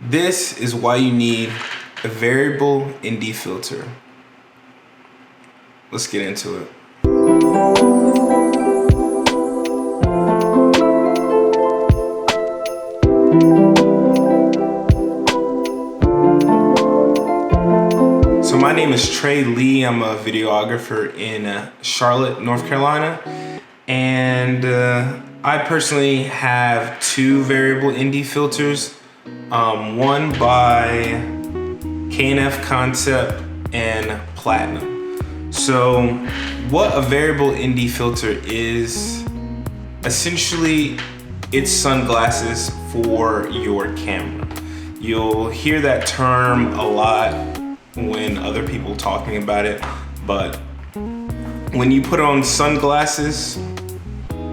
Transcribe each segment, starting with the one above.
This is why you need a variable ND filter. Let's get into it. So my name is Treyleelee. I'm a videographer in Charlotte, North Carolina. And I personally have two variable ND filters. One by K&F Concept and Platinum. So what a variable ND filter is, essentially it's sunglasses for your camera. You'll hear that term a lot when other people talking about it, but when you put on sunglasses,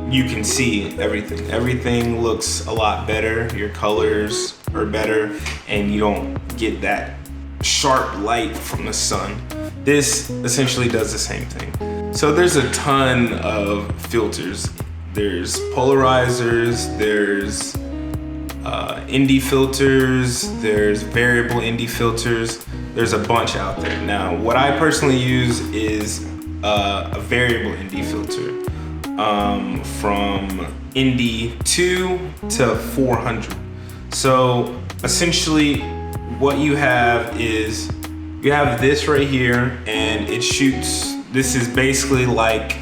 you can see everything. Everything looks a lot better. Your colors are better and you don't get that sharp light from the sun. This essentially does the same thing. So there's a ton of filters. There's polarizers, there's ND filters, there's variable ND filters. There's a bunch out there. Now, what I personally use is a variable ND filter. From ND 2 to 400. So essentially what you have is you have this right here and it shoots. This is basically like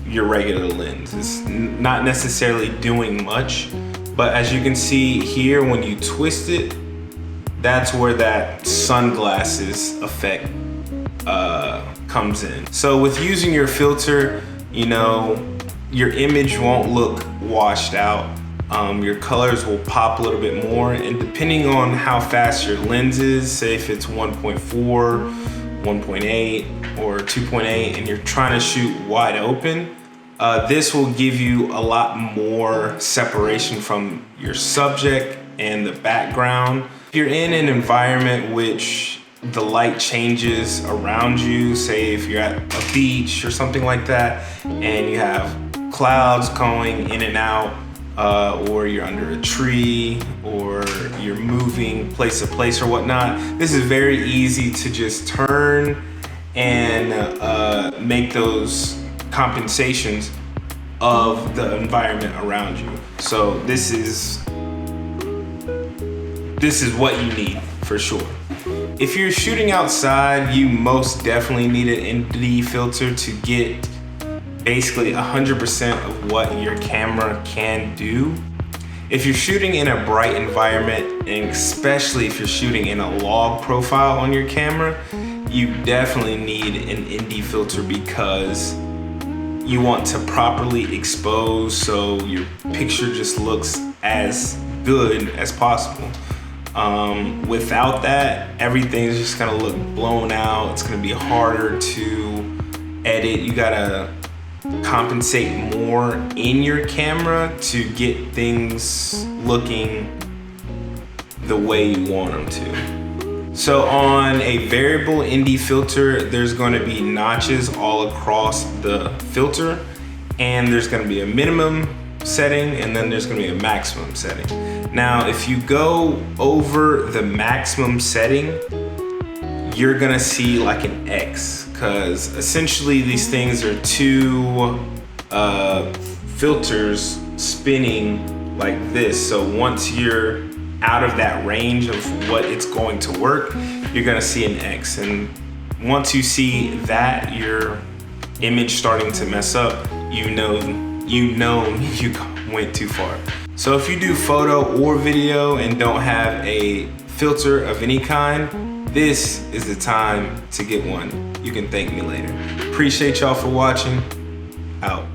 your regular lens. It's not necessarily doing much, but as you can see here, when you twist it, that's where that sunglasses effect comes in. So with using your filter, you know, your image won't look washed out. Your colors will pop a little bit more, and depending on how fast your lens is, say if it's 1.4, 1.8, or 2.8, and you're trying to shoot wide open, this will give you a lot more separation from your subject and the background. If you're in an environment which the light changes around you, say if you're at a beach or something like that, and you have clouds going in and out, or you're under a tree, or you're moving place to place or whatnot, this is very easy to just turn and make those compensations of the environment around you. So this is what you need for sure. If you're shooting outside, you most definitely need an ND filter to get basically 100% of what your camera can do. If you're shooting in a bright environment, and especially if you're shooting in a log profile on your camera, you definitely need an ND filter because you want to properly expose so your picture just looks as good as possible. Without that, everything's just gonna look blown out. It's gonna be harder to edit. You gotta compensate more in your camera to get things looking the way you want them to. So on a variable ND filter, there's going to be notches all across the filter, and there's going to be a minimum setting, and then there's going to be a maximum setting. Now, if you go over the maximum setting, you're gonna see like an X, because essentially these things are two filters spinning like this. So once you're out of that range of what it's going to work, you're gonna see an X. And once you see that, your image starting to mess up, you know you went too far. So if you do photo or video and don't have a filter of any kind, this is the time to get one. You can thank me later. Appreciate y'all for watching. Out.